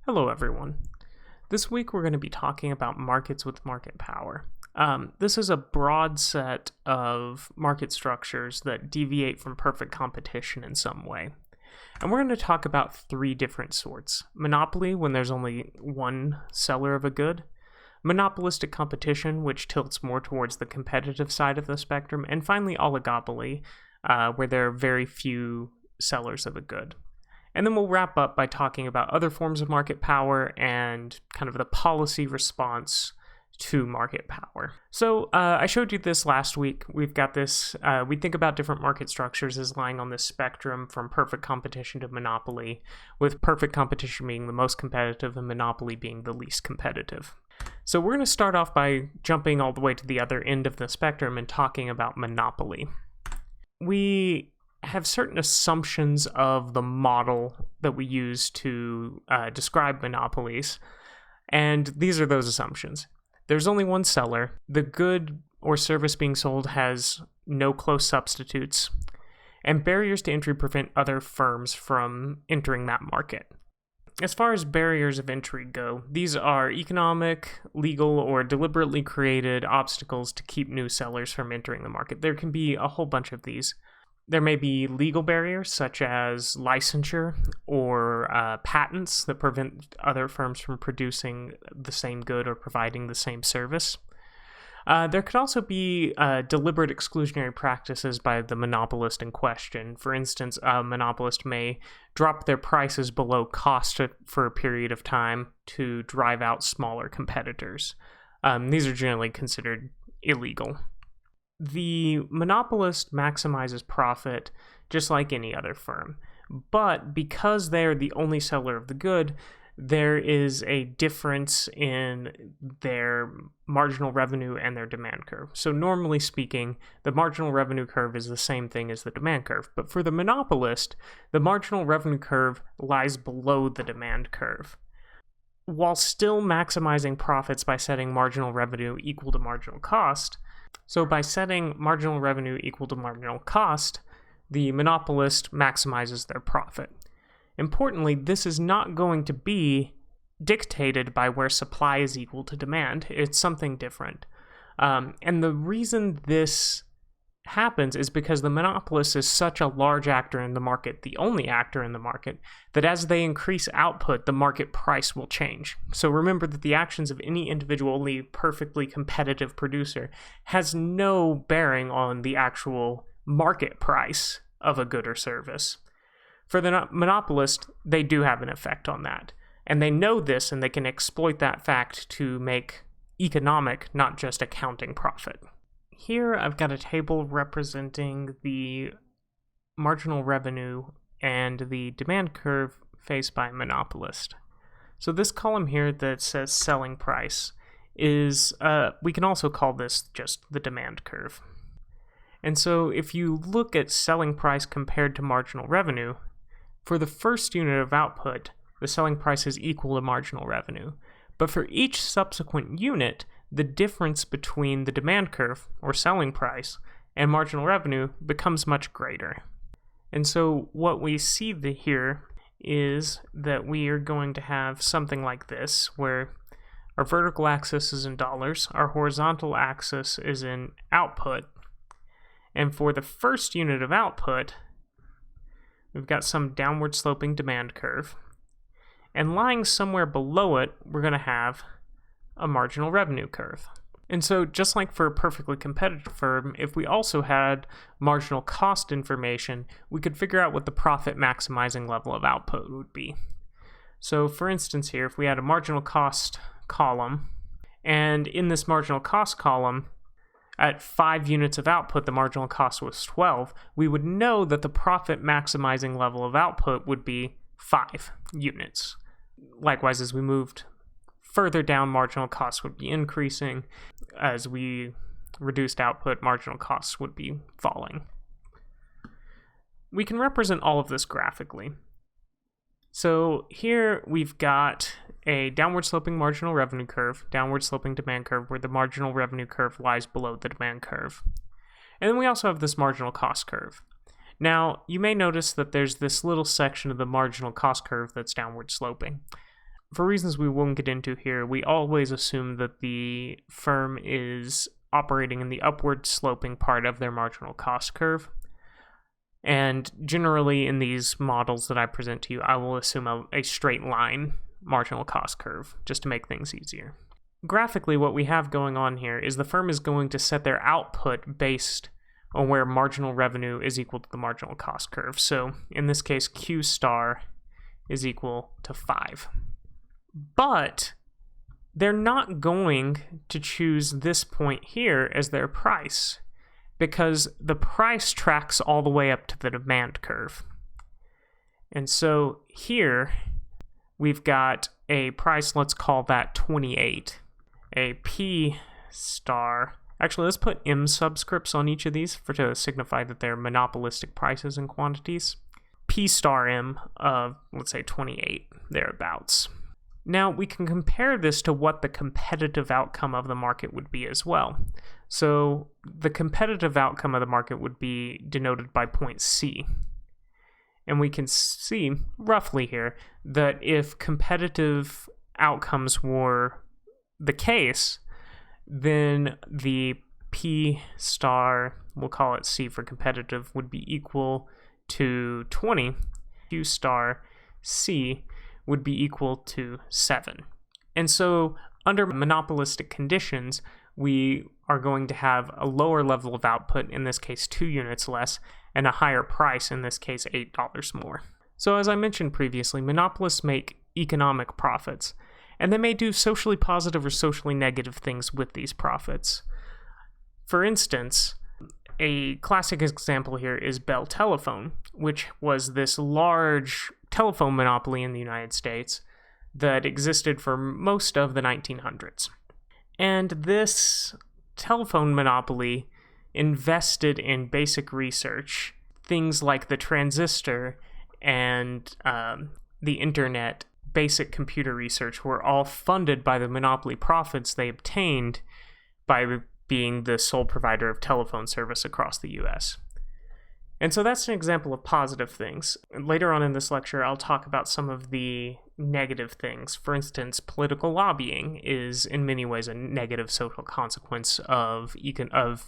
Hello, everyone. This week we're going to be talking about markets with market power. This is a broad set of market structures that deviate from perfect competition in some way. And we're going to talk about three different sorts. Monopoly, when there's only one seller of a good. Monopolistic competition, which tilts more towards the competitive side of the spectrum. And finally, oligopoly, where there are very few sellers of a good. And then we'll wrap up by talking about other forms of market power and kind of the policy response to market power. So I showed you this last week. We've got this, we think about different market structures as lying on this spectrum from perfect competition to monopoly, with perfect competition being the most competitive and monopoly being the least competitive. So we're going to start off by jumping all the way to the other end of the spectrum and talking about monopoly. We have certain assumptions of the model that we use to describe monopolies, and these are those assumptions. There's only one seller. The good or service being sold has no close substitutes, and barriers to entry prevent other firms from entering that market. As far as barriers of entry go, these are economic, legal, or deliberately created obstacles to keep new sellers from entering the market. There can be a whole bunch of these. There may be legal barriers such as licensure or patents that prevent other firms from producing the same good or providing the same service. There could also be deliberate exclusionary practices by the monopolist in question. For instance, a monopolist may drop their prices below cost for a period of time to drive out smaller competitors. These are generally considered illegal. The monopolist maximizes profit just like any other firm, but because they are the only seller of the good, there is a difference in their marginal revenue and their demand curve. So normally speaking, the marginal revenue curve is the same thing as the demand curve, but for the monopolist, the marginal revenue curve lies below the demand curve. While still maximizing profits by setting marginal revenue equal to marginal cost, so by setting marginal revenue equal to marginal cost, the monopolist maximizes their profit. Importantly, this is not going to be dictated by where supply is equal to demand. It's something different. And the reason this happens is because the monopolist is such a large actor in the market, the only actor in the market, that as they increase output, the market price will change. So remember that the actions of any individually perfectly competitive producer has no bearing on the actual market price of a good or service. For the monopolist, they do have an effect on that. And they know this, and they can exploit that fact to make economic, not just accounting profit. Here I've got a table representing the marginal revenue and the demand curve faced by a monopolist. So this column here that says selling price is, we can also call this just the demand curve. And so if you look at selling price compared to marginal revenue, for the first unit of output, the selling price is equal to marginal revenue. But for each subsequent unit, the difference between the demand curve, or selling price, and marginal revenue becomes much greater. And so what we see here is that we are going to have something like this, where our vertical axis is in dollars, our horizontal axis is in output, and for the first unit of output, we've got some downward sloping demand curve, and lying somewhere below it, we're going to have a marginal revenue curve. And so just like for a perfectly competitive firm, if we also had marginal cost information, we could figure out what the profit maximizing level of output would be. So for instance here, if we had a marginal cost column, and in this marginal cost column, at 5 units of output, the marginal cost was 12, we would know that the profit maximizing level of output would be 5 units. Likewise, as we moved further down, marginal costs would be increasing. As we reduced output, marginal costs would be falling. We can represent all of this graphically. So here we've got a downward sloping marginal revenue curve, downward sloping demand curve, where the marginal revenue curve lies below the demand curve. And then we also have this marginal cost curve. Now, you may notice that there's this little section of the marginal cost curve that's downward sloping. for reasons we won't get into here, we always assume that the firm is operating in the upward sloping part of their marginal cost curve. And generally in these models that I present to you, I will assume a straight line marginal cost curve, just to make things easier. Graphically, what we have going on here is the firm is going to set their output based on where marginal revenue is equal to the marginal cost curve. So in this case, Q star is equal to 5. But they're not going to choose this point here as their price, because the price tracks all the way up to the demand curve. And so here we've got a price, let's call that 28. A P star, actually let's put M subscripts on each of these to signify that they're monopolistic prices and quantities. P star M of, let's say, 28, thereabouts. Now we can compare this to what the competitive outcome of the market would be as well. So the competitive outcome of the market would be denoted by point C. And we can see roughly here that if competitive outcomes were the case, then the P star, we'll call it C for competitive, would be equal to 20. Q star C would be equal to 7. And so under monopolistic conditions, we are going to have a lower level of output, in this case 2 units less, and a higher price, in this case $8 more. So as I mentioned previously, monopolists make economic profits, and they may do socially positive or socially negative things with these profits. For instance, a classic example here is Bell Telephone, which was this large telephone monopoly in the United States that existed for most of the 1900s. And this telephone monopoly invested in basic research. Things like the transistor and the internet, basic computer research, were all funded by the monopoly profits they obtained by being the sole provider of telephone service across the US. And so that's an example of positive things. Later on in this lecture, I'll talk about some of the negative things. For instance, political lobbying is in many ways a negative social consequence of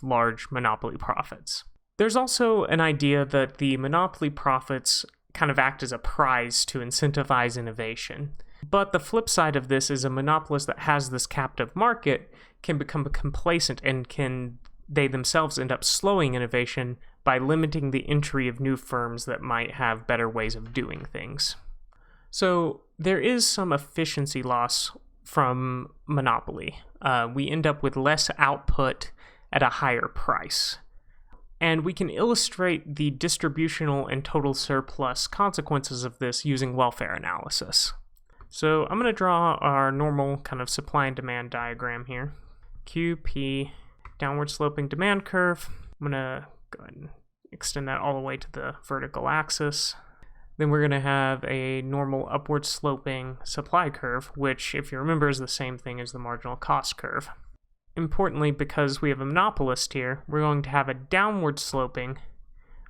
large monopoly profits. There's also an idea that the monopoly profits kind of act as a prize to incentivize innovation. But the flip side of this is a monopolist that has this captive market can become complacent, and they themselves end up slowing innovation by limiting the entry of new firms that might have better ways of doing things. So there is some efficiency loss from monopoly. We end up with less output at a higher price. And we can illustrate the distributional and total surplus consequences of this using welfare analysis. So I'm going to draw our normal kind of supply and demand diagram here. QP, downward sloping demand curve. I'm going to go ahead and extend that all the way to the vertical axis. Then we're going to have a normal upward sloping supply curve, which, if you remember, is the same thing as the marginal cost curve. Importantly, because we have a monopolist here, we're going to have a downward sloping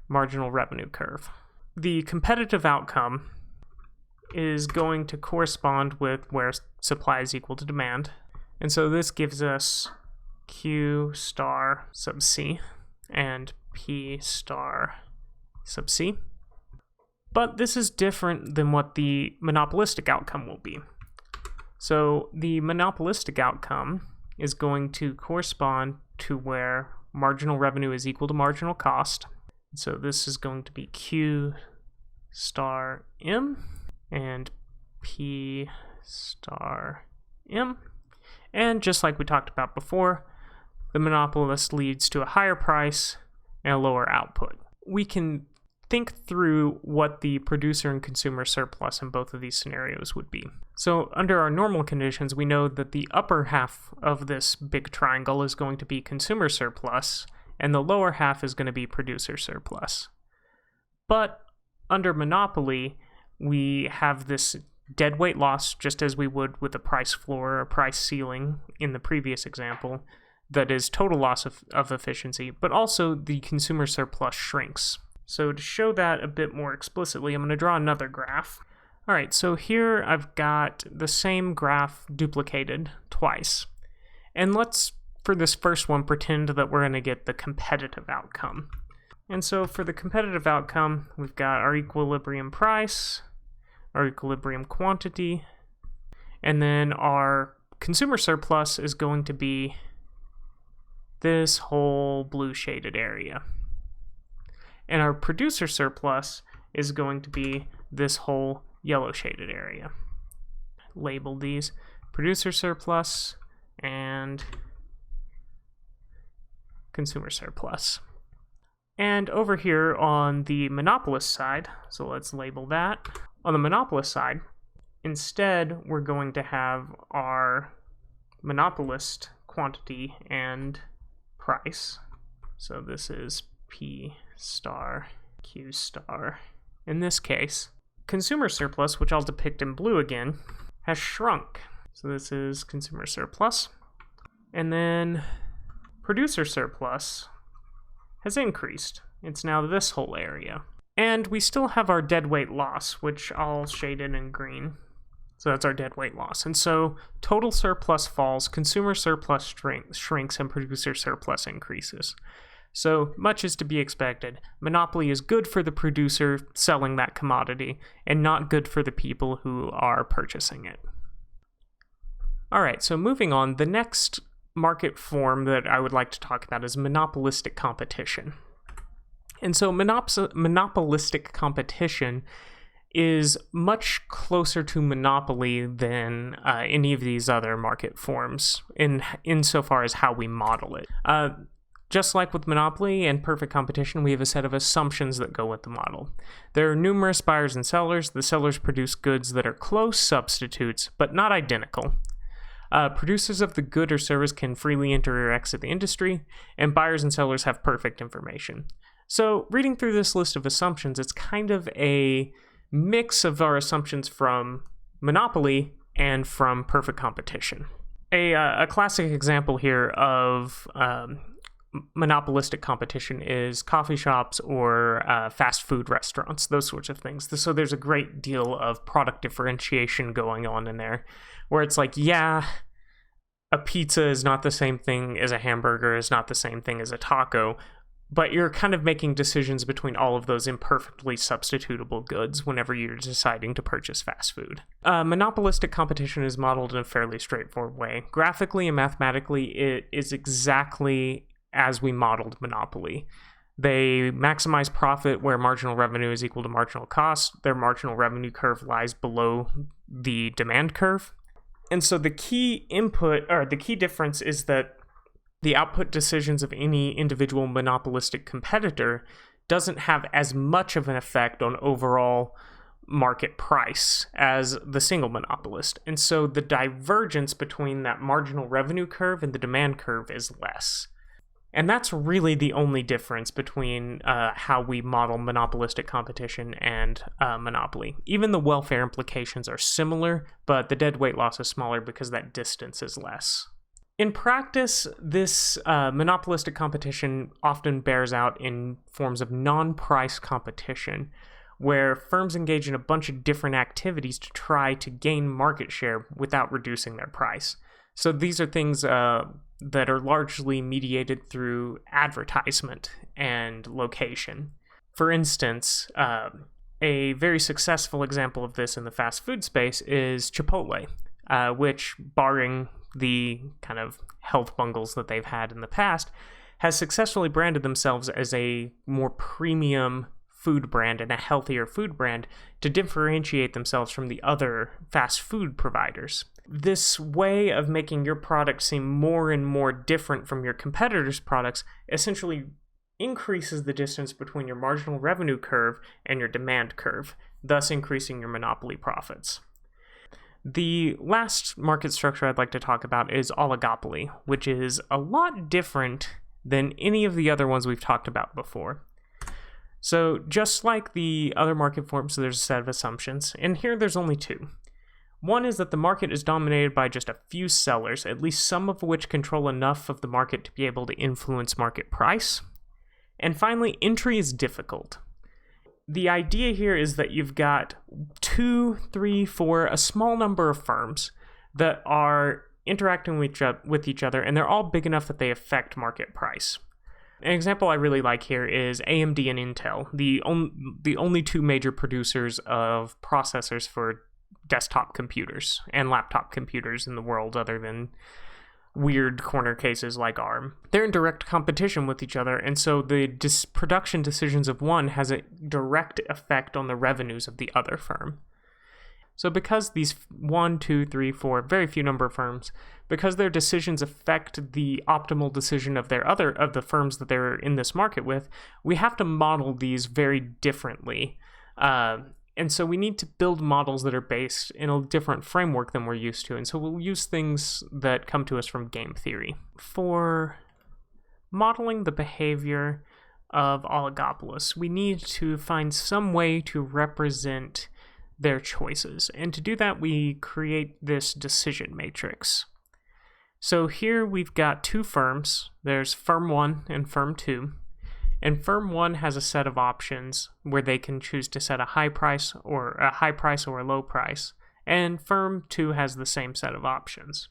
marginal revenue curve. The competitive outcome is going to correspond with where supply is equal to demand. And so this gives us Q star sub C and P star sub C. But this is different than what the monopolistic outcome will be. So the monopolistic outcome is going to correspond to where marginal revenue is equal to marginal cost. So this is going to be Q star M and P star M. And just like we talked about before, the monopolist leads to a higher price and a lower output. We can think through what the producer and consumer surplus in both of these scenarios would be. So under our normal conditions, we know that the upper half of this big triangle is going to be consumer surplus, and the lower half is going to be producer surplus. But under monopoly, we have this deadweight loss, just as we would with a price floor or a price ceiling in the previous example, that is total loss of efficiency, but also the consumer surplus shrinks. So to show that a bit more explicitly, I'm going to draw another graph. All right, so here I've got the same graph duplicated twice. And let's, for this first one, pretend that we're going to get the competitive outcome. And so for the competitive outcome, we've got our equilibrium price, our equilibrium quantity, and then our consumer surplus is going to be this whole blue shaded area. And our producer surplus is going to be this whole yellow shaded area. Label these producer surplus and consumer surplus. And over here on the monopolist side, so let's label that. On the monopolist side, instead we're going to have our monopolist quantity and price. So this is P star, Q star. In this case, consumer surplus, which I'll depict in blue again, has shrunk. So this is consumer surplus. And then producer surplus has increased. It's now this whole area. And we still have our deadweight loss, which I'll shade in green. So that's our deadweight loss. And so total surplus falls, consumer surplus shrinks, and producer surplus increases. So much is to be expected. Monopoly is good for the producer selling that commodity and not good for the people who are purchasing it. All right, so moving on, the next market form that I would like to talk about is monopolistic competition. And so monopolistic competition is much closer to monopoly than any of these other market forms insofar as how we model it. Just like with monopoly and perfect competition, we have a set of assumptions that go with the model. There are numerous buyers and sellers. The sellers produce goods that are close substitutes, but not identical. Producers of the good or service can freely enter or exit the industry, and buyers and sellers have perfect information. So reading through this list of assumptions, it's kind of a mix of our assumptions from monopoly and from perfect competition. A classic example here of monopolistic competition is coffee shops or fast food restaurants, those sorts of things. So there's a great deal of product differentiation going on in there, where it's like, yeah, a pizza is not the same thing as a hamburger, is not the same thing as a taco, but you're kind of making decisions between all of those imperfectly substitutable goods whenever you're deciding to purchase fast food. Monopolistic competition is modeled in a fairly straightforward way. Graphically and mathematically, it is exactly as we modeled monopoly. They maximize profit where marginal revenue is equal to marginal cost. Their marginal revenue curve lies below the demand curve. And so the key difference is that the output decisions of any individual monopolistic competitor doesn't have as much of an effect on overall market price as the single monopolist. And so the divergence between that marginal revenue curve and the demand curve is less. And that's really the only difference between how we model monopolistic competition and monopoly. Even the welfare implications are similar, but the deadweight loss is smaller because that distance is less. In practice, this monopolistic competition often bears out in forms of non-price competition, where firms engage in a bunch of different activities to try to gain market share without reducing their price. So these are things that are largely mediated through advertisement and location. For instance, a very successful example of this in the fast food space is Chipotle, which, barring the kind of health bungles that they've had in the past, has successfully branded themselves as a more premium food brand and a healthier food brand to differentiate themselves from the other fast food providers. This way of making your product seem more and more different from your competitors' products essentially increases the distance between your marginal revenue curve and your demand curve, thus increasing your monopoly profits. The last market structure I'd like to talk about is oligopoly, which is a lot different than any of the other ones we've talked about before. So just like the other market forms, there's a set of assumptions, and here there's only two. One is that the market is dominated by just a few sellers, at least some of which control enough of the market to be able to influence market price. And finally, entry is difficult. the idea here is that you've got 2, 3, 4, a small number of firms that are interacting with each other, and they're all big enough that they affect market price. An example I really like here is AMD and Intel, the only two major producers of processors for desktop computers and laptop computers in the world, other than weird corner cases like ARM. They're in direct competition with each other, and so the production decisions of one has a direct effect on the revenues of the other firm. So because these 1, 2, 3, 4, very few number of firms, because their decisions affect the optimal decision of the firms that they're in this market with, we have to model these very differently. And so we need to build models that are based in a different framework than we're used to. And so we'll use things that come to us from game theory. For modeling the behavior of oligopolists, we need to find some way to represent their choices. And to do that, we create this decision matrix. So here we've got two firms. There's firm 1 and firm 2. And firm 1 has a set of options where they can choose to set a high price or a low price. And firm 2 has the same set of options.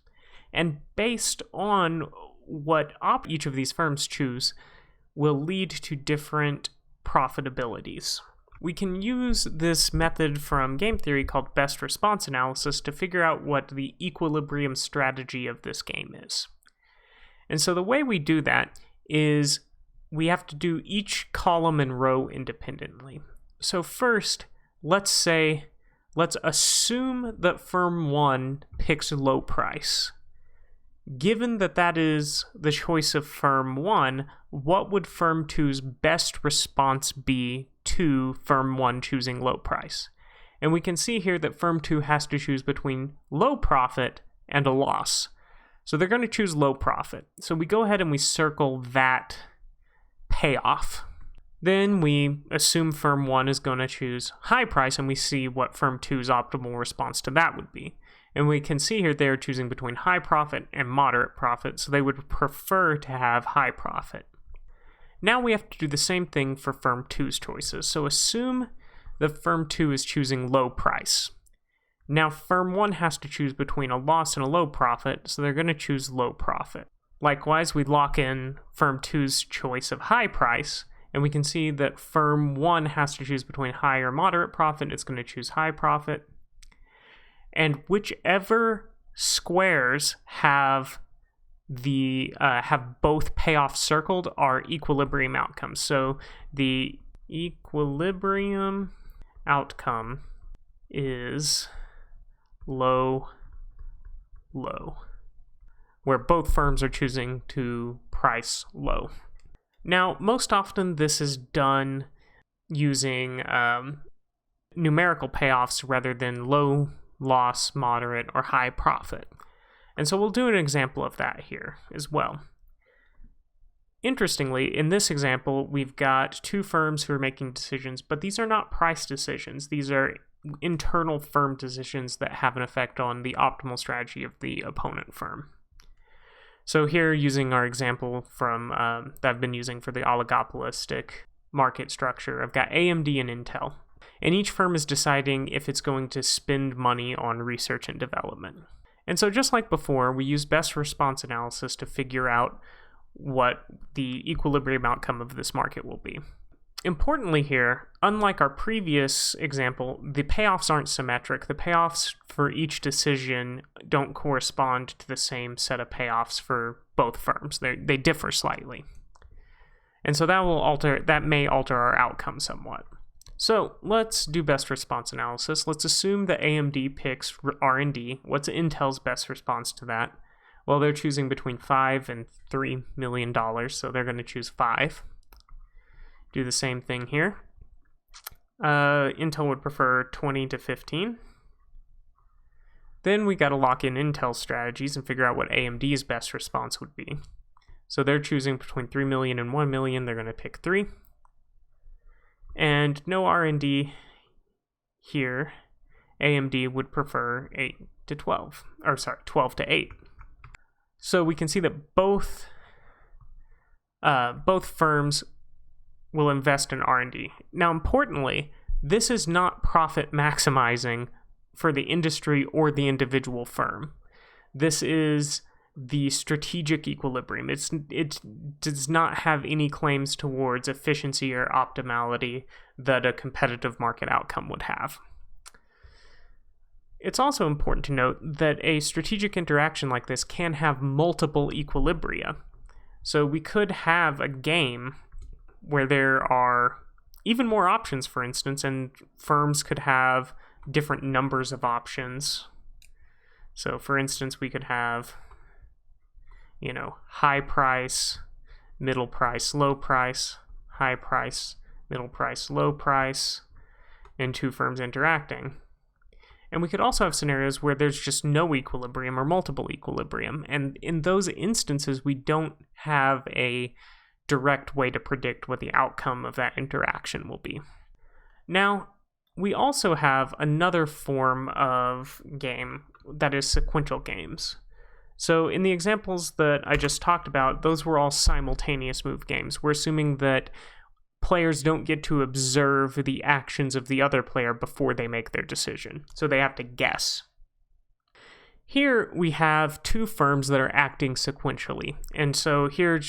And based on what each of these firms choose will lead to different profitabilities. We can use this method from game theory called best response analysis to figure out what the equilibrium strategy of this game is. And so the way we do that is we have to do each column and row independently. So first, let's assume that firm 1 picks low price. Given that that is the choice of firm 1, what would firm 2's best response be to firm 1 choosing low price? And we can see here that firm 2 has to choose between low profit and a loss. So they're going to choose low profit. So we go ahead and we circle that payoff. Then we assume firm 1 is going to choose high price, and we see what firm 2's optimal response to that would be. And we can see here they're choosing between high profit and moderate profit, so they would prefer to have high profit. Now we have to do the same thing for firm 2's choices. So assume that firm 2 is choosing low price. Now firm 1 has to choose between a loss and a low profit, so they're going to choose low profit. Likewise, we lock in firm 2's choice of high price, and we can see that firm 1 has to choose between high or moderate profit. It's going to choose high profit. And whichever squares have both payoffs circled are equilibrium outcomes. So the equilibrium outcome is low, low, where both firms are choosing to price low. Now, most often this is done using numerical payoffs rather than low, loss, moderate, or high profit. And so we'll do an example of that here as well. Interestingly, in this example, we've got two firms who are making decisions, but these are not price decisions. These are internal firm decisions that have an effect on the optimal strategy of the opponent firm. So here, using our example from that I've been using for the oligopolistic market structure, I've got AMD and Intel. And each firm is deciding if it's going to spend money on research and development. And so just like before, we use best response analysis to figure out what the equilibrium outcome of this market will be. Importantly here, unlike our previous example, the payoffs aren't symmetric. The payoffs for each decision don't correspond to the same set of payoffs for both firms. They differ slightly. And so that may alter our outcome somewhat. So let's do best response analysis. Let's assume that AMD picks R&D. What's Intel's best response to that? Well, they're choosing between $5 and $3 million, so they're going to choose 5. Do the same thing here. Intel would prefer 20 to 15. Then we got to lock in Intel's strategies and figure out what AMD's best response would be. So they're choosing between 3 million and 1 million. They're going to pick 3. And no R&D here. AMD would prefer 12 to 8. So we can see that both firms will invest in R&D. Now, importantly, this is not profit maximizing for the industry or the individual firm. This is the strategic equilibrium. It does not have any claims towards efficiency or optimality that a competitive market outcome would have. It's also important to note that a strategic interaction like this can have multiple equilibria. So we could have a game where there are even more options, for instance, and firms could have different numbers of options. So, for instance, we could have, high price, middle price, low price, high price, middle price, low price, and two firms interacting. And we could also have scenarios where there's just no equilibrium or multiple equilibrium. And in those instances, we don't have a direct way to predict what the outcome of that interaction will be. Now, we also have another form of game that is sequential games. So in the examples that I just talked about, those were all simultaneous move games. We're assuming that players don't get to observe the actions of the other player before they make their decision, so they have to guess. Here we have two firms that are acting sequentially, and so here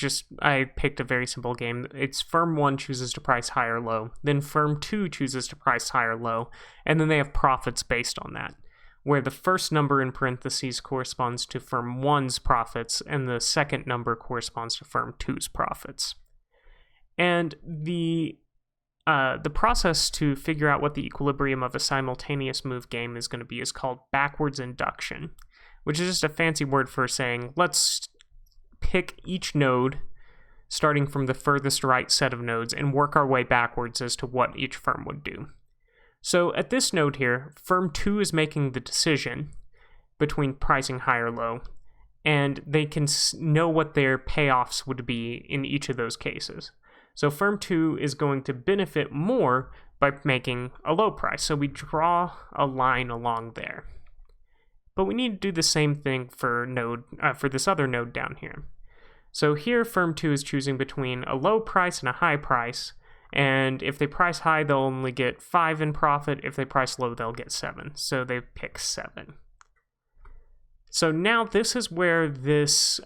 I picked a very simple game. It's firm 1 chooses to price high or low, then firm 2 chooses to price high or low, and then they have profits based on that, where the first number in parentheses corresponds to firm 1's profits, and the second number corresponds to firm 2's profits. And the process to figure out what the equilibrium of a simultaneous move game is going to be is called backwards induction, which is just a fancy word for saying, let's pick each node starting from the furthest right set of nodes and work our way backwards as to what each firm would do. So at this node here, firm 2 is making the decision between pricing high or low, and they can know what their payoffs would be in each of those cases. So firm 2 is going to benefit more by making a low price. So we draw a line along there. But we need to do the same thing for this other node down here. So here firm 2 is choosing between a low price and a high price. And if they price high, they'll only get 5 in profit. If they price low, they'll get 7. So they pick 7. So now this is where this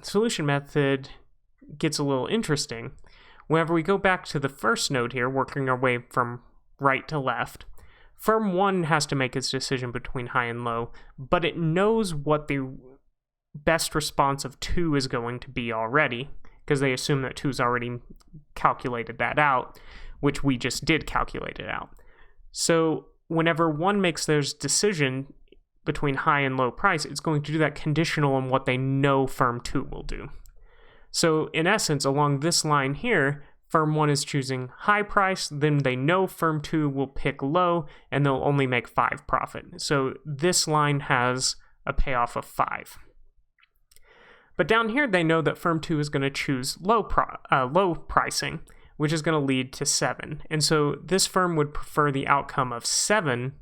solution method gets a little interesting. Whenever we go back to the first node here, working our way from right to left, firm 1 has to make its decision between high and low, but it knows what the best response of 2 is going to be already, because they assume that 2's already calculated that out, which we just did calculate it out. So whenever 1 makes their decision between high and low price, it's going to do that conditional on what they know firm 2 will do. So in essence, along this line here, firm 1 is choosing high price, then they know firm 2 will pick low, and they'll only make 5 profit. So this line has a payoff of 5. But down here, they know that firm 2 is going to choose low pricing, which is going to lead to 7. And so this firm would prefer the outcome of 7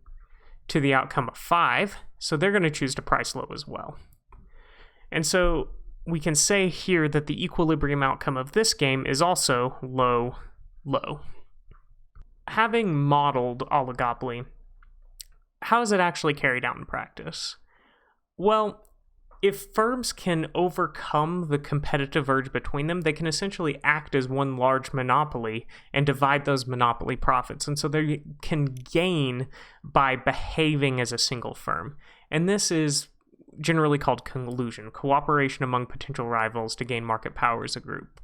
to the outcome of 5, so they're going to choose to price low as well. And so we can say here that the equilibrium outcome of this game is also low, low. Having modeled oligopoly, how is it actually carried out in practice? Well, if firms can overcome the competitive urge between them, they can essentially act as one large monopoly and divide those monopoly profits. And so they can gain by behaving as a single firm. And this is generally called collusion, cooperation among potential rivals to gain market power as a group.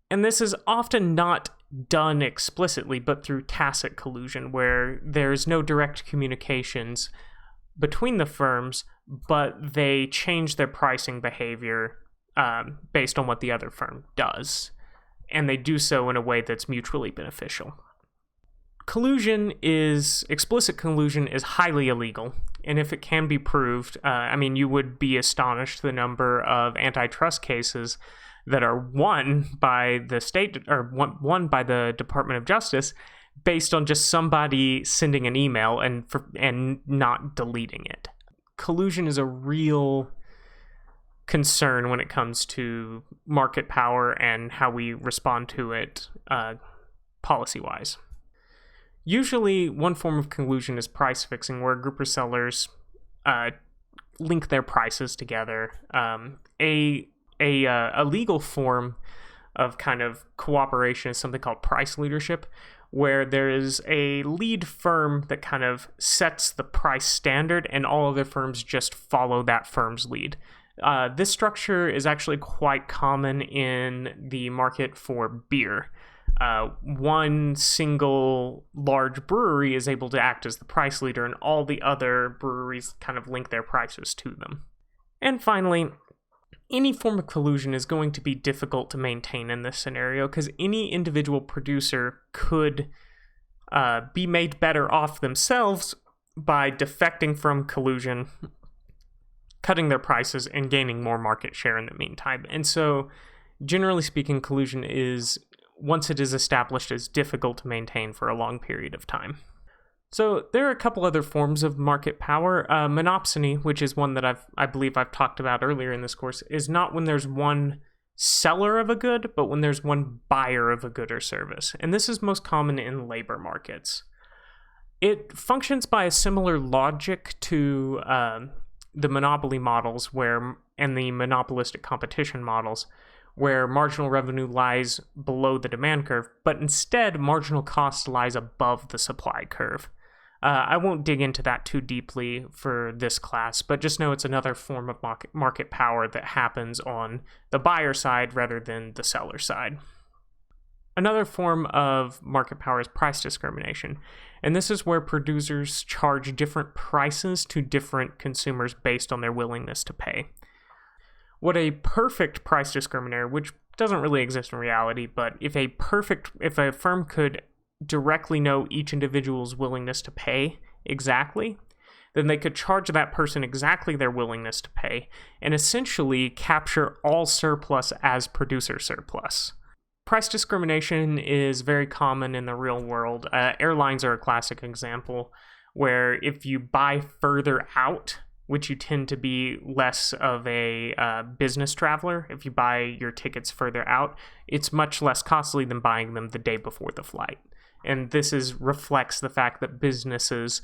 And this is often not done explicitly, but through tacit collusion, where there's no direct communications between the firms, but they change their pricing behavior based on what the other firm does. And they do so in a way that's mutually beneficial. Explicit collusion is highly illegal, and if it can be proved, you would be astonished the number of antitrust cases that are won by the state or won by the Department of Justice based on just somebody sending an email and not deleting it. Collusion is a real concern when it comes to market power and how we respond to it policy-wise. Usually, one form of collusion is price fixing, where a group of sellers link their prices together. A legal form of kind of cooperation is something called price leadership, where there is a lead firm that kind of sets the price standard and all other firms just follow that firm's lead. This structure is actually quite common in the market for beer. One single large brewery is able to act as the price leader, and all the other breweries kind of link their prices to them. And finally, any form of collusion is going to be difficult to maintain in this scenario because any individual producer could be made better off themselves by defecting from collusion, cutting their prices, and gaining more market share in the meantime. And so, generally speaking, collusion is, once it is established, is difficult to maintain for a long period of time. So there are a couple other forms of market power. Monopsony, which is one that I believe I've talked about earlier in this course, is not when there's one seller of a good, but when there's one buyer of a good or service. And this is most common in labor markets. It functions by a similar logic to the monopoly models and the monopolistic competition models, where marginal revenue lies below the demand curve, but instead marginal cost lies above the supply curve. I won't dig into that too deeply for this class, but just know it's another form of market power that happens on the buyer side rather than the seller side. Another form of market power is price discrimination, and this is where producers charge different prices to different consumers based on their willingness to pay. What a perfect price discriminator, which doesn't really exist in reality, but if a firm could directly know each individual's willingness to pay exactly, then they could charge that person exactly their willingness to pay and essentially capture all surplus as producer surplus. Price discrimination is very common in the real world. Airlines are a classic example where if you buy further out, which you tend to be less of a business traveler, if you buy your tickets further out, it's much less costly than buying them the day before the flight. And this reflects the fact that businesses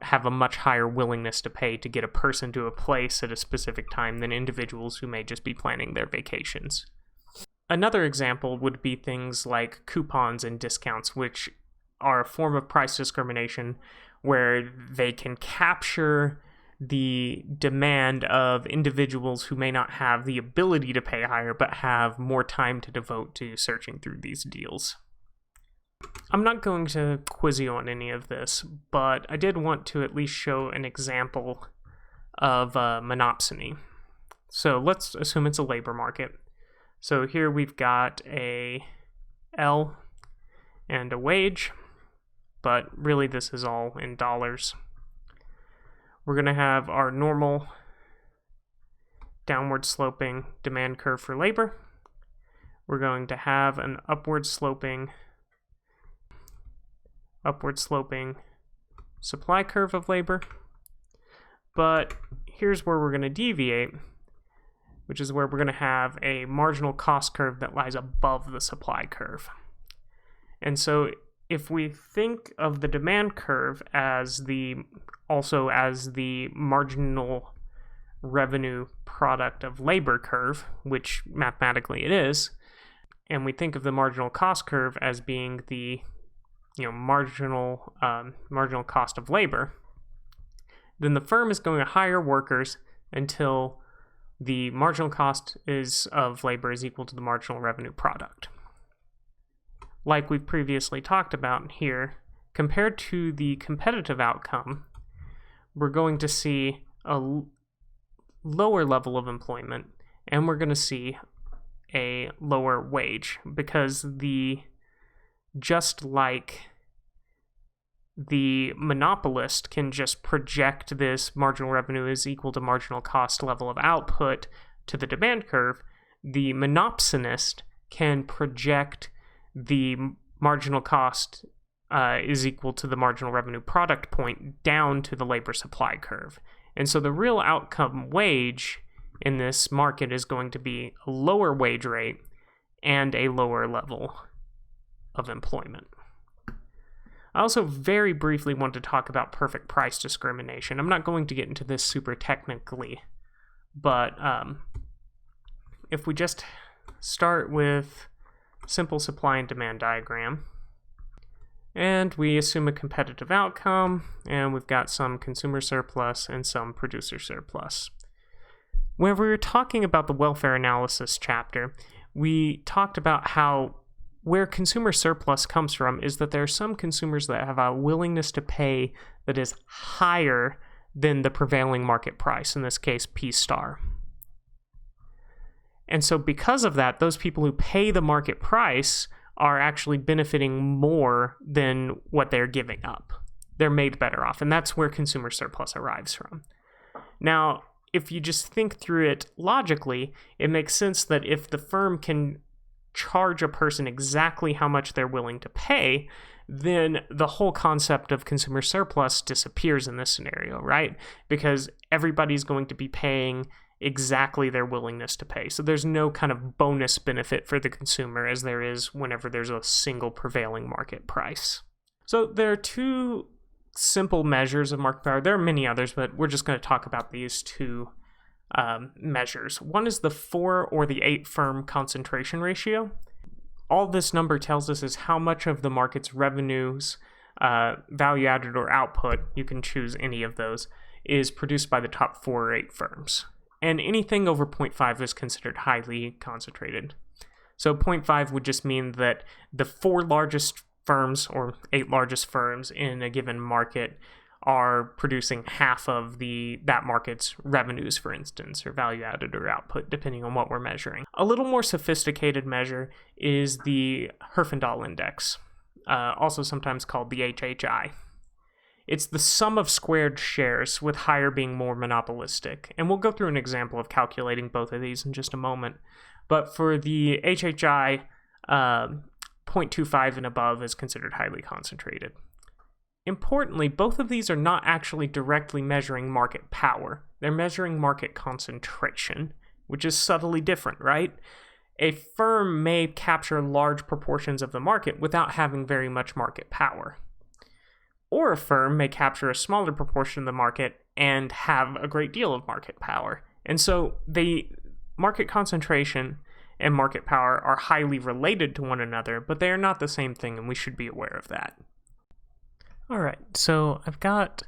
have a much higher willingness to pay to get a person to a place at a specific time than individuals who may just be planning their vacations. Another example would be things like coupons and discounts, which are a form of price discrimination where they can capture the demand of individuals who may not have the ability to pay higher but have more time to devote to searching through these deals. I'm not going to quiz you on any of this, but I did want to at least show an example of monopsony. So let's assume it's a labor market. So here we've got a L and a wage, but really this is all in dollars. We're going to have our normal downward sloping demand curve for labor. We're going to have an upward sloping supply curve of labor. But here's where we're going to deviate, which is where we're going to have a marginal cost curve that lies above the supply curve. And so if we think of the demand curve as also as the marginal revenue product of labor curve, which mathematically it is, and we think of the marginal cost curve as being the marginal cost of labor, then the firm is going to hire workers until the marginal cost of labor is equal to the marginal revenue product. Like we've previously talked about here, compared to the competitive outcome, we're going to see a lower level of employment, and we're going to see a lower wage, because just like the monopolist can just project this marginal revenue is equal to marginal cost level of output to the demand curve, the monopsonist can project the marginal cost is equal to the marginal revenue product point down to the labor supply curve. And so the real outcome wage in this market is going to be a lower wage rate and a lower level of employment. I also very briefly want to talk about perfect price discrimination. I'm not going to get into this super technically, but if we just start with simple supply and demand diagram, and we assume a competitive outcome, and we've got some consumer surplus and some producer surplus. When we were talking about the welfare analysis chapter, we talked about how where consumer surplus comes from is that there are some consumers that have a willingness to pay that is higher than the prevailing market price, in this case, P star. And so because of that, those people who pay the market price are actually benefiting more than what they're giving up. They're made better off, and that's where consumer surplus arrives from. Now, if you just think through it logically, it makes sense that if the firm can charge a person exactly how much they're willing to pay, then the whole concept of consumer surplus disappears in this scenario, right? Because everybody's going to be paying exactly their willingness to pay. So there's no kind of bonus benefit for the consumer as there is whenever there's a single prevailing market price. So there are two simple measures of market power. There are many others, but we're just going to talk about these two measures. One is the 4 or the 8 firm concentration ratio. All this number tells us is how much of the market's revenues, value added or output, you can choose any of those, is produced by the top 4 or 8 firms. And anything over 0.5 is considered highly concentrated. So 0.5 would just mean that the 4 largest firms or 8 largest firms in a given market are producing half of that market's revenues, for instance, or value added or output, depending on what we're measuring. A little more sophisticated measure is the Herfindahl index, also sometimes called the HHI. It's the sum of squared shares, with higher being more monopolistic. And we'll go through an example of calculating both of these in just a moment. But for the HHI, 0.25 and above is considered highly concentrated. Importantly, both of these are not actually directly measuring market power. They're measuring market concentration, which is subtly different, right? A firm may capture large proportions of the market without having very much market power. Or a firm may capture a smaller proportion of the market and have a great deal of market power. And so the market concentration and market power are highly related to one another, but they are not the same thing, and we should be aware of that. All right, so I've got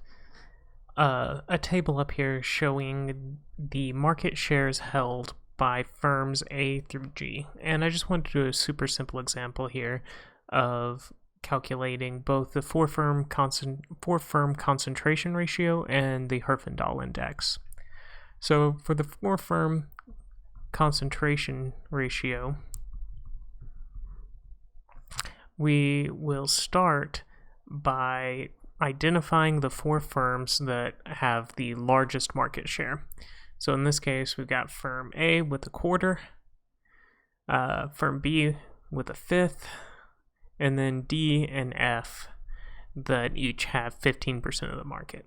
a table up here showing the market shares held by firms A through G. And I just want to do a super simple example here of calculating both the 4 firm concentration ratio and the Herfindahl index. So for the 4 firm concentration ratio, we will start by identifying the 4 firms that have the largest market share. So in this case, we've got firm A with 1/4, firm B with 1/5, and then D and F that each have 15% of the market.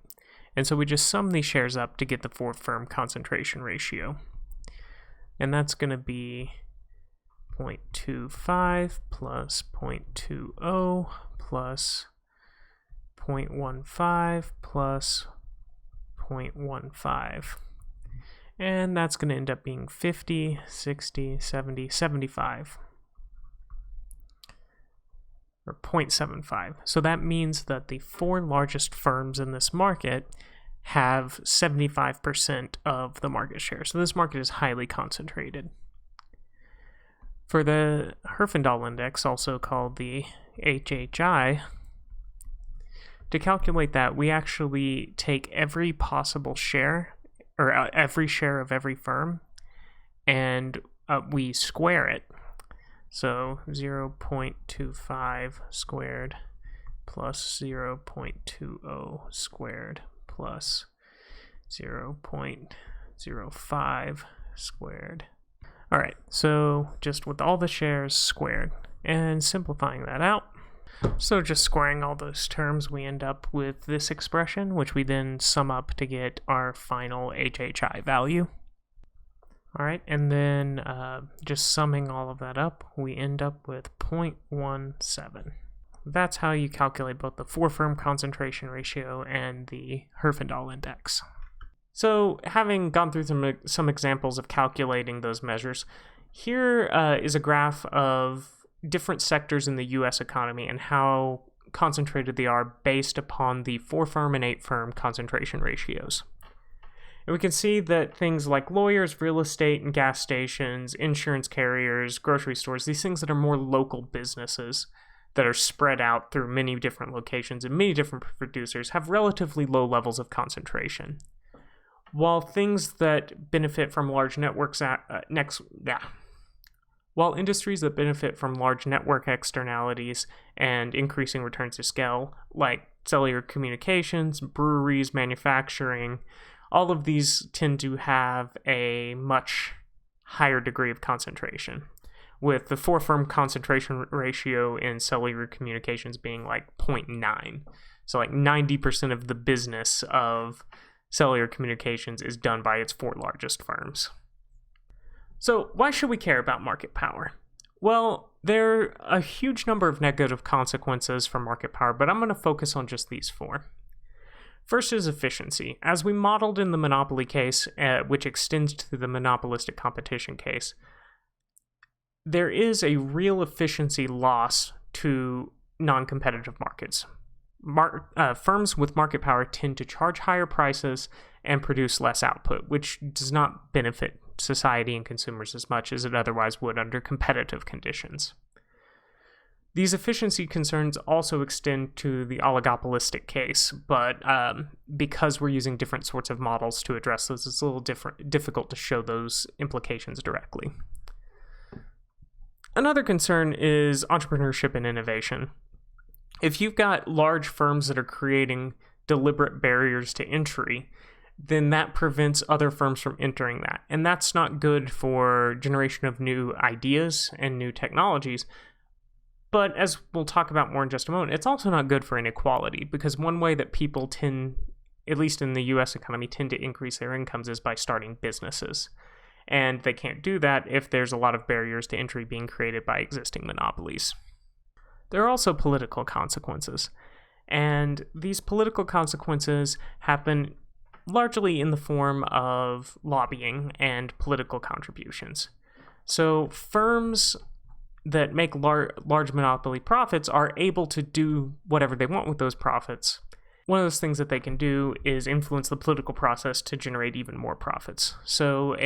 And so we just sum these shares up to get the 4 firm concentration ratio. And that's going to be 0.25 plus 0.20 plus 0.15 plus 0.15. And that's going to end up being 50, 60, 70, 75. Or 0.75. So that means that the 4 largest firms in this market have 75% of the market share. So this market is highly concentrated. For the Herfindahl index, also called the HHI, to calculate that, we actually take every possible share, or every share of every firm, and we square it. So 0.25 squared plus 0.20 squared plus 0.05 squared. All right, so just with all the shares squared and simplifying that out. So just squaring all those terms, we end up with this expression, which we then sum up to get our final HHI value. All right, and then just summing all of that up, we end up with 0.17. That's how you calculate both the four-firm concentration ratio and the Herfindahl index. So, having gone through some examples of calculating those measures, here is a graph of different sectors in the U.S. economy and how concentrated they are based upon the four-firm and eight-firm concentration ratios. And we can see that things like lawyers, real estate, and gas stations, insurance carriers, grocery stores, these things that are more local businesses that are spread out through many different locations and many different producers have relatively low levels of concentration. While things that benefit from large networks, while industries that benefit from large network externalities and increasing returns to scale, like cellular communications, breweries, manufacturing, all of these tend to have a much higher degree of concentration, with the four-firm concentration ratio in cellular communications being like 0.9. So like 90% of the business of cellular communications is done by its four largest firms. So why should we care about market power? Well, there are a huge number of negative consequences from market power, but I'm going to focus on just these four. First is efficiency. As we modeled in the monopoly case, which extends to the monopolistic competition case, there is a real efficiency loss to non-competitive markets. Firms with market power tend to charge higher prices and produce less output, which does not benefit society and consumers as much as it otherwise would under competitive conditions. These efficiency concerns also extend to the oligopolistic case, but because we're using different sorts of models to address those, it's a little difficult to show those implications directly. Another concern is entrepreneurship and innovation. If you've got large firms that are creating deliberate barriers to entry, then that prevents other firms from entering that. And that's not good for generation of new ideas and new technologies. But as we'll talk about more in just a moment, it's also not good for inequality, because one way that people tend, at least in the US economy, tend to increase their incomes is by starting businesses. And they can't do that if there's a lot of barriers to entry being created by existing monopolies. There are also political consequences. And these political consequences happen largely in the form of lobbying and political contributions. So firms that make large monopoly profits are able to do whatever they want with those profits. One of those things that they can do is influence the political process to generate even more profits. So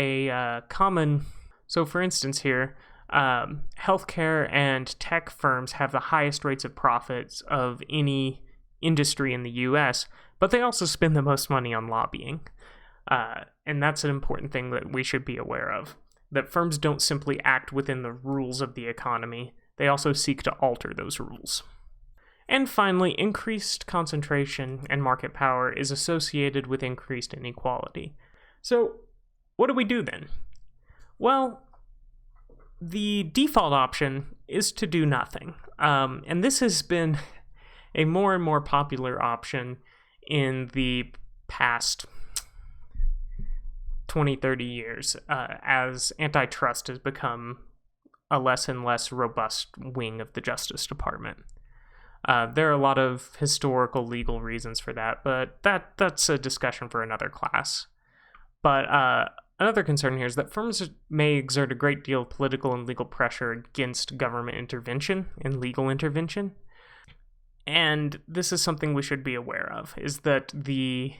for instance here, healthcare and tech firms have the highest rates of profits of any industry in the US, but they also spend the most money on lobbying. And that's an important thing that we should be aware of. That firms don't simply act within the rules of the economy, they also seek to alter those rules. And finally, increased concentration and market power is associated with increased inequality. So, what do we do then? Well, the default option is to do nothing. And this has been a more and more popular option in the past 20, 30 years, as antitrust has become a less and less robust wing of the Justice Department. There are a lot of historical legal reasons for that, but that's a discussion for another class. But another concern here is that firms may exert a great deal of political and legal pressure against government intervention and legal intervention. And this is something we should be aware of, is that the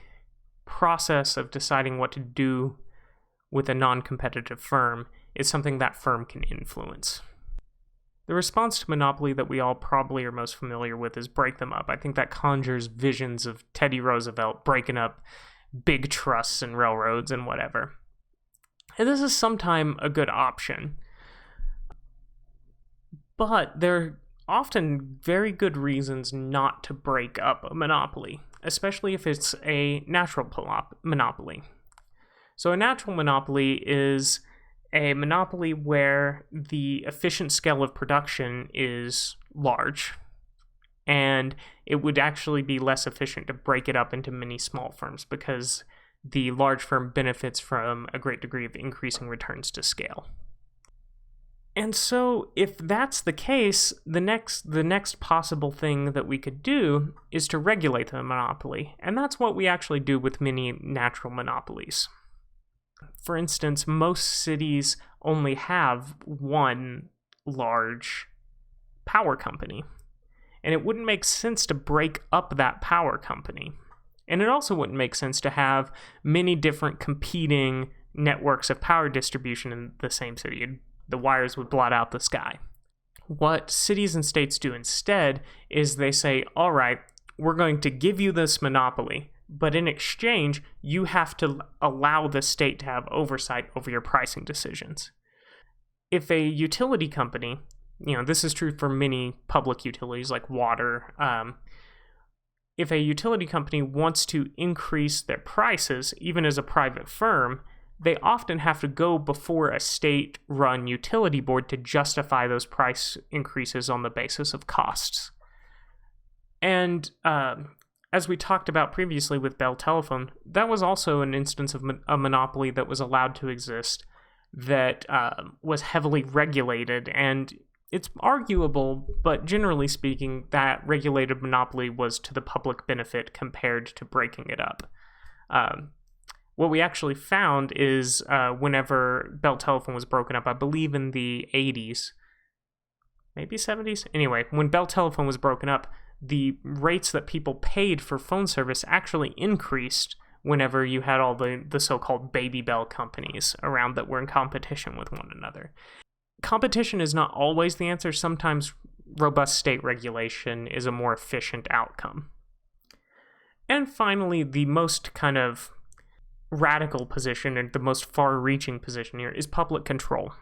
process of deciding what to do with a non-competitive firm is something that firm can influence. The response to monopoly that we all probably are most familiar with is break them up. I think that conjures visions of Teddy Roosevelt breaking up big trusts and railroads and whatever. And this is sometimes a good option. But there are often very good reasons not to break up a monopoly, especially if it's a natural monopoly. So a natural monopoly is a monopoly where the efficient scale of production is large, and it would actually be less efficient to break it up into many small firms because the large firm benefits from a great degree of increasing returns to scale. And so if that's the case, the next possible thing that we could do is to regulate the monopoly. And that's what we actually do with many natural monopolies. For instance, most cities only have one large power company. And it wouldn't make sense to break up that power company. And it also wouldn't make sense to have many different competing networks of power distribution in the same city. The wires would blot out the sky. What cities and states do instead is they say, all right, we're going to give you this monopoly, but in exchange, you have to allow the state to have oversight over your pricing decisions. If a utility company, this is true for many public utilities like water, if a utility company wants to increase their prices, even as a private firm, they often have to go before a state-run utility board to justify those price increases on the basis of costs. And as we talked about previously with Bell Telephone, that was also an instance of a monopoly that was allowed to exist that was heavily regulated. And it's arguable, but generally speaking, that regulated monopoly was to the public benefit compared to breaking it up. What we actually found is whenever Bell Telephone was broken up, I believe in the 80s, maybe 70s? Anyway, when Bell Telephone was broken up, the rates that people paid for phone service actually increased whenever you had all the so-called baby bell companies around that were in competition with one another. Competition is not always the answer. Sometimes robust state regulation is a more efficient outcome. And finally, the most kind of radical position and the most far-reaching position here is public control.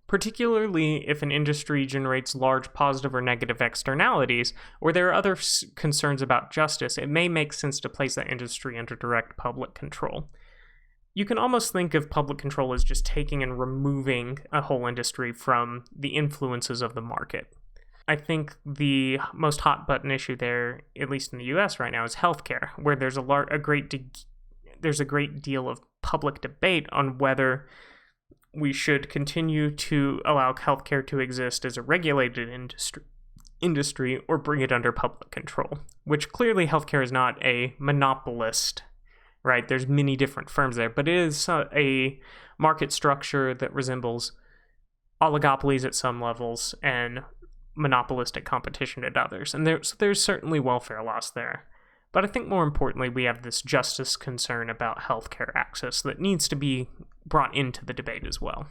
Particularly if an industry generates large positive or negative externalities, or there are other concerns about justice, it may make sense to place that industry under direct public control. You can almost think of public control as just taking and removing a whole industry from the influences of the market. I think the most hot-button issue there, at least in the U.S. right now, is healthcare, where there's a great deal of public debate on whether we should continue to allow healthcare to exist as a regulated industry or bring it under public control, which clearly healthcare is not a monopolist, right? There's many different firms there, but it is a market structure that resembles oligopolies at some levels and monopolistic competition at others. And there's certainly welfare loss there. But I think more importantly, we have this justice concern about healthcare access that needs to be brought into the debate as well.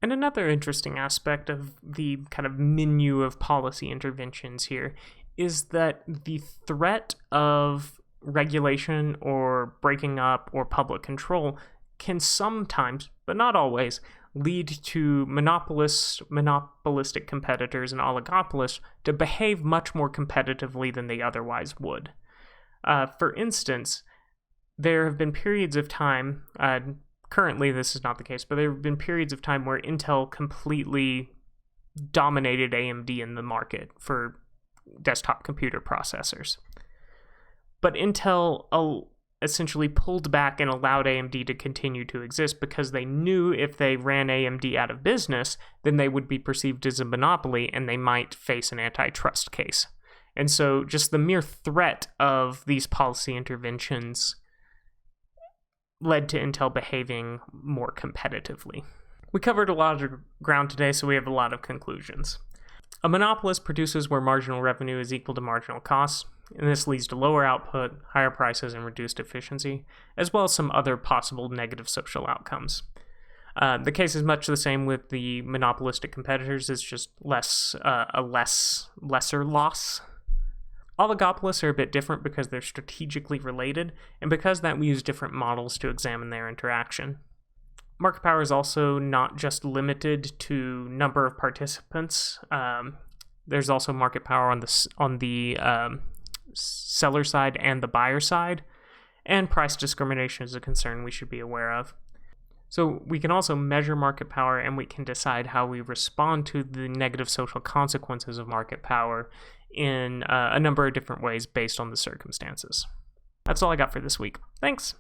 And another interesting aspect of the kind of menu of policy interventions here is that the threat of regulation or breaking up or public control can sometimes, but not always, lead to monopolistic competitors and oligopolists to behave much more competitively than they otherwise would. For instance, there have been periods of time, currently this is not the case, but there have been periods of time where Intel completely dominated AMD in the market for desktop computer processors. But Intel essentially pulled back and allowed AMD to continue to exist because they knew if they ran AMD out of business, then they would be perceived as a monopoly and they might face an antitrust case. And so just the mere threat of these policy interventions led to Intel behaving more competitively. We covered a lot of ground today, so we have a lot of conclusions. A monopolist produces where marginal revenue is equal to marginal costs, and this leads to lower output, higher prices, and reduced efficiency, as well as some other possible negative social outcomes. The case is much the same with the monopolistic competitors. It's just lesser loss. Oligopolists are a bit different because they're strategically related, and because that we use different models to examine their interaction. Market power is also not just limited to number of participants. There's also market power on the seller side and the buyer side, and price discrimination is a concern we should be aware of. So we can also measure market power, and we can decide how we respond to the negative social consequences of market power in a number of different ways based on the circumstances. That's all I got for this week. Thanks.